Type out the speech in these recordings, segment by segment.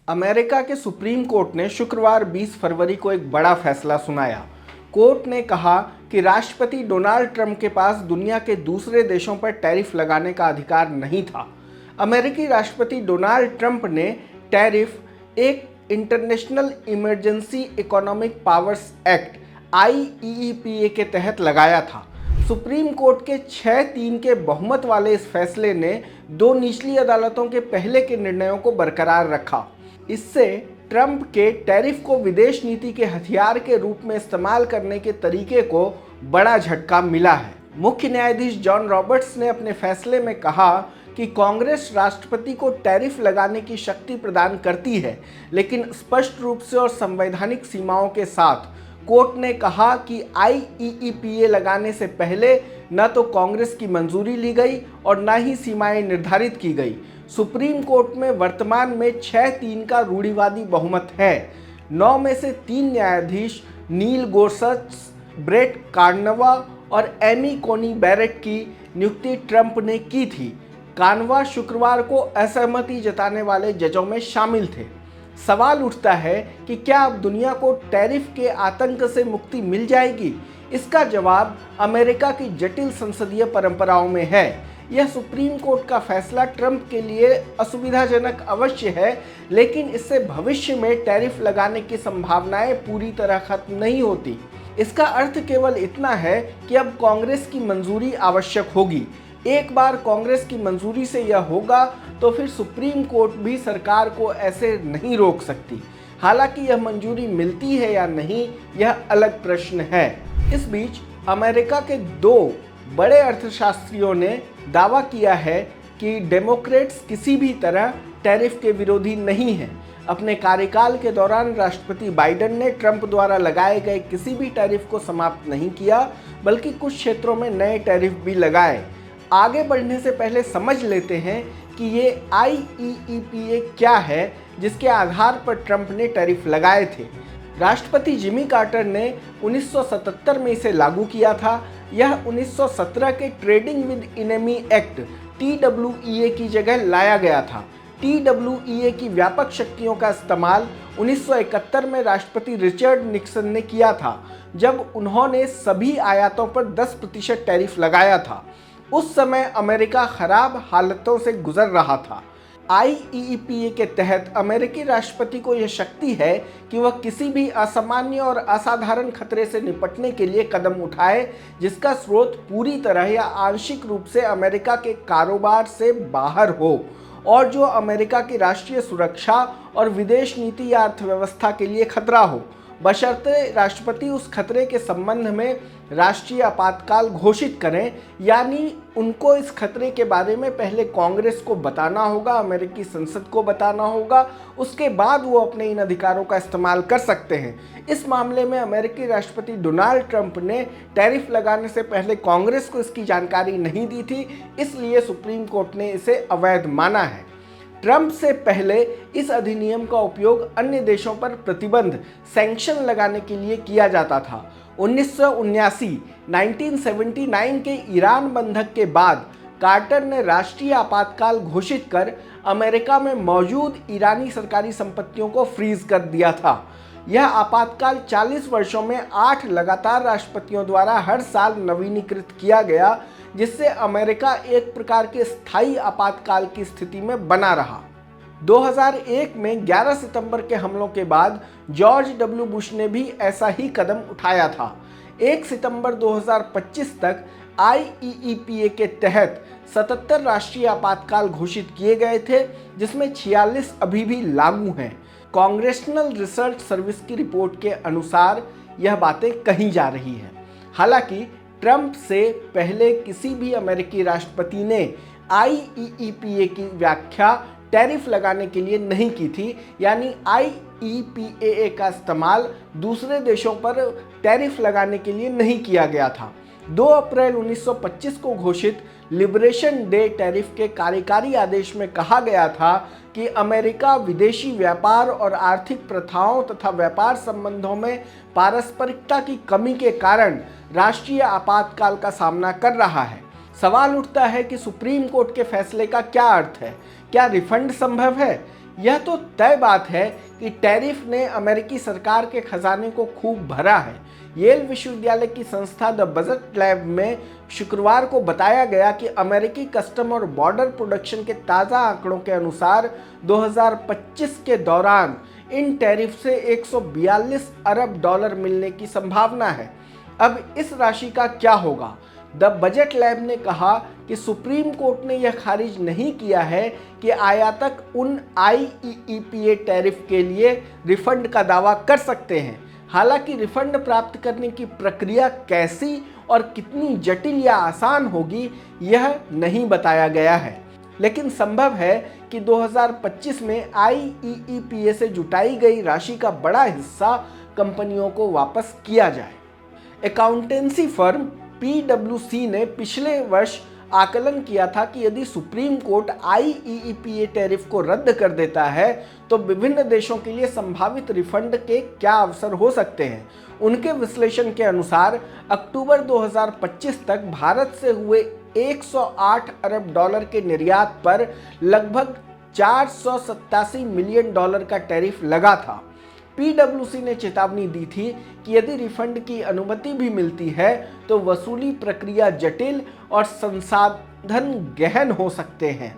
America के supreme court ने शुक्रवार 20 फरवरी को एक बड़ा फैसला सुनाया। कोर्ट ने कहा कि राष्ट्रपति डोनाल्ड ट्रंप के पास दुनिया के दूसरे देशों पर टैरिफ लगाने का अधिकार नहीं था। अमेरिकी राष्ट्रपति डोनाल्ड ट्रंप ने टैरिफ एक international emergency economic powers act IEEPA के तहत लगाया था। सुप्रीम कोर्ट के 6-3 के बहुमत वाले इस फैसले ने दो निचली अदालतों के पहले के निर्णयों को बरकरार रखा। इससे ट्रंप के टैरिफ को विदेश नीति के हथियार के रूप में इस्तेमाल करने के तरीके को बड़ा झटका मिला है। मुख्य न्यायाधीश जॉन रॉबर्ट्स ने अपने फैसले में कहा कि कांग्रेस राष्ट्रपति को टैरिफ लगाने की शक्ति प्रदान करती है, लेकिन स्पष्ट रूप से और संवैधानिक सीमाओं के साथ। कोर्ट ने कहा कि IEEPA लगाने से पहले न तो कांग्रेस की मंजूरी ली गई और न ही सीमाएं निर्धारित की गई। सुप्रीम कोर्ट में वर्तमान में 6-3 का रूढ़िवादी बहुमत है। 9 में से 3 न्यायाधीश नील गोरसच, ब्रेट कानवा और एमी कोनी बैरेट की नियुक्ति ट्रंप ने की थी। कानवा शुक्रवार को असहमति जताने वाले जजों में शामिल थे। सवाल उठता है कि क्या अब दुनिया को टैरिफ के आतंक से मुक्ति मिल जाएगी? इसका जवाब अमेरिका की जटिल संसदीय परंपराओं में है। यह सुप्रीम कोर्ट का फैसला ट्रंप के लिए असुविधाजनक अवश्य है, लेकिन इससे भविष्य में टैरिफ लगाने की संभावनाएं पूरी तरह खत्म नहीं होती। इसका अर्थ केवल इतना है कि अब कांग्रेस की मंजूरी आवश्यक होगी। एक बार कांग्रेस की मंजूरी से यह होगा तो फिर सुप्रीम कोर्ट भी सरकार को ऐसे नहीं रोक सकती। हालांकि यह मंजूरी मिलती है या नहीं, यह अलग प्रश्न है। इस बीच अमेरिका के 2 बड़े अर्थशास्त्रियों ने दावा किया है कि डेमोक्रेट्स किसी भी तरह टैरिफ के विरोधी नहीं हैं। अपने कार्यकाल के दौरान राष्ट्रपति बाइडेन ने ट्रंप द्वारा लगाए गए किसी भी टैरिफ को समाप्त नहीं किया, बल्कि कुछ क्षेत्रों में नए टैरिफ भी लगाए। आगे बढ़ने से पहले समझ लेते हैं कि ये IEEPA क्या है जिसके आधार पर ट्रंप ने टैरिफ लगाए थे। राष्ट्रपति जिमी कार्टर ने 1977 में इसे लागू किया था। यह 1917 के trading with enemy act TWEA की जगह लाया गया था। TWEA की व्यापक शक्तियों का इस्तेमाल 1971 में राष्ट्रपति रिचर्ड निक्सन ने किया था, जब उन्होंने सभी आयातों पर 10% टैरिफ लगाया था। उस समय अमेरिका खराब हालतों से गुजर रहा था। IEEPA के तहत अमेरिकी राष्ट्रपति को यह शक्ति है कि वह किसी भी असामान्य और असाधारण खतरे से निपटने के लिए कदम उठाए जिसका स्रोत पूरी तरह या आंशिक रूप से अमेरिका के कारोबार से बाहर हो और जो अमेरिका की राष्ट्रीय सुरक्षा और विदेश नीति या अर्थव्यवस्था के लिए खतरा हो, बशर्ते राष्ट्रपति उस खतरे के संबंध में राष्ट्रीय आपातकाल घोषित करें। यानी उनको इस खतरे के बारे में पहले कांग्रेस को बताना होगा, अमेरिकी संसद को बताना होगा, उसके बाद वो अपने इन अधिकारों का इस्तेमाल कर सकते हैं। इस मामले में अमेरिकी राष्ट्रपति डोनाल्ड ट्रंप ने टैरिफ लगाने से पहले कांग्रेस को इसकी जानकारी नहीं दी थी, इसलिए सुप्रीम कोर्ट ने इसे अवैध माना है। ट्रंप से पहले इस अधिनियम का उपयोग अन्य देशों पर प्रतिबंध सैंक्शन लगाने के लिए किया जाता था। 1979 के ईरान बंधक के बाद कार्टर ने राष्ट्रीय आपातकाल घोषित कर अमेरिका में मौजूद ईरानी सरकारी संपत्तियों को फ्रीज कर दिया था। यह आपातकाल 40 वर्षों में 8 लगातार राष्ट्रपतियों द्वारा हर साल नवीनीकृत किया गया, जिससे अमेरिका एक प्रकार के स्थायी आपातकाल की स्थिति में बना रहा। 2001 में 11 सितंबर के हमलों के बाद जॉर्ज W. बुश ने भी ऐसा ही कदम उठाया था। 1 सितंबर 2025 तक IEEPA के तहत 77 राष्ट्रीय आपातकाल घोषित किए गए थे, जिसमें 46 अभी भी लागू हैं। कांग्रेशनल रिसर्च सर्विस की रिपोर्ट के अनुसार यह बातें कही जा रही हैं। हालांकि ट्रंप से पहले किसी भी अमेरिकी राष्ट्रपति ने IEEPA की व्याख्या टैरिफ लगाने के लिए नहीं की थी। यानी IEEPA का इस्तेमाल दूसरे देशों पर टैरिफ लगाने के लिए नहीं किया गया था। 2 अप्रैल 1925 को घोषित लिबरेशन डे टैरिफ के कार्यकारी आदेश में कहा गया था कि अमेरिका विदेशी व्यापार और आर्थिक प्रथाओं तथा व्यापार संबंधों में पारस्परिकता की कमी के कारण राष्ट्रीय आपातकाल का सामना कर रहा है। सवाल उठता है कि सुप्रीम कोर्ट के फैसले का क्या अर्थ है? क्या रिफंड संभव है? यह तो तय बात है कि टैरिफ ने अमेरिकी सरकार के खजाने को खूब भरा है। येल विश्वविद्यालय की संस्था द बजट लैब में शुक्रवार को बताया गया कि अमेरिकी कस्टम और बॉर्डर प्रोडक्शन के ताज़ा आंकड़ों के अनुसार 2025 के दौरान इन टैरिफ से 142 अरब डॉलर मिलने की संभावना है। अब इस राशि का क्या होगा? द बजट लैब ने कहा कि सुप्रीम कोर्ट ने यह खारिज नहीं किया है कि आयातक उन IEEPA टैरिफ के लिए रिफंड का दावा कर सकते हैं। हालांकि रिफंड प्राप्त करने की प्रक्रिया कैसी और कितनी जटिल या आसान होगी यह नहीं बताया गया है, लेकिन संभव है कि 2025 में IEEPA से जुटाई गई राशि का बड़ा हिस्सा कंपनियों को वापस किया जाए। अकाउंटेंसी फर्म PwC ने पिछले वर्ष आकलन किया था कि यदि सुप्रीम कोर्ट IEEPA टैरिफ को रद्द कर देता है तो विभिन्न देशों के लिए संभावित रिफंड के क्या अवसर हो सकते हैं। उनके विश्लेषण के अनुसार अक्टूबर 2025 तक भारत से हुए 108 अरब डॉलर के निर्यात पर लगभग 487 मिलियन डॉलर का टैरिफ लगा था। PwC ने चेतावनी दी थी कि यदि रिफंड की अनुमति भी मिलती है तो वसूली प्रक्रिया जटिल और संसाधन गहन हो सकते हैं।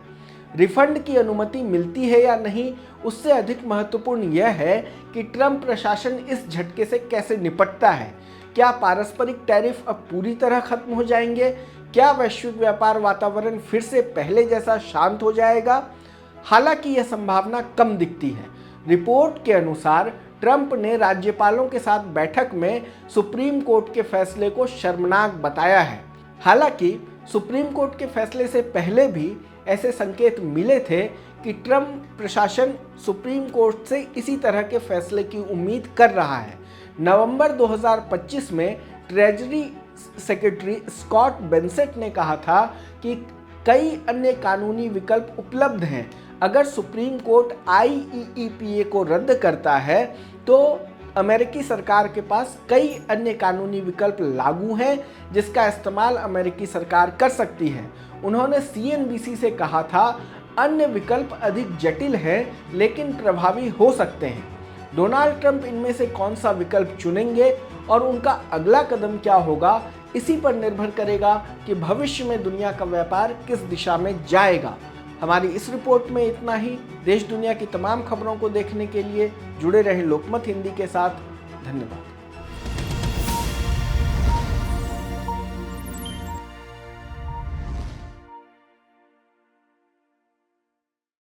रिफंड की अनुमति मिलती है या नहीं, उससे अधिक महत्वपूर्ण यह है कि ट्रंप प्रशासन इस झटके से कैसे निपटता है। क्या पारस्परिक टैरिफ अब पूरी तरह खत्म हो जाएंगे? क्या वैश्विक व्यापार वातावरण फिर से पहले जैसा शांत हो जाएगा? हालांकि यह संभावना कम दिखती है। रिपोर्ट के अनुसार ट्रंप ने राज्यपालों के साथ बैठक में सुप्रीम कोर्ट के फैसले को शर्मनाक बताया है। हालांकि सुप्रीम कोर्ट के फैसले से पहले भी ऐसे संकेत मिले थे कि ट्रंप प्रशासन सुप्रीम कोर्ट से इसी तरह के फैसले की उम्मीद कर रहा है। नवंबर 2025 में ट्रेजरी सेक्रेटरी स्कॉट बेंसेट ने कहा था कि कई अन्य कानूनी विकल्प उपलब्ध हैं। अगर सुप्रीम कोर्ट IEEPA को रद्द करता है तो अमेरिकी सरकार के पास कई अन्य कानूनी विकल्प लागू हैं जिसका इस्तेमाल अमेरिकी सरकार कर सकती है। उन्होंने CNBC से कहा था, अन्य विकल्प अधिक जटिल हैं लेकिन प्रभावी हो सकते हैं। डोनाल्ड ट्रंप इनमें से कौन सा विकल्प चुनेंगे और उनका अगला कदम क्या होगा, इसी पर निर्भर करेगा कि भविष्य में दुनिया का व्यापार किस दिशा में जाएगा। हमारी इस रिपोर्ट में इतना ही। देश दुनिया की तमाम खबरों को देखने के लिए जुड़े रहें लोकमत हिंदी के साथ। धन्यवाद।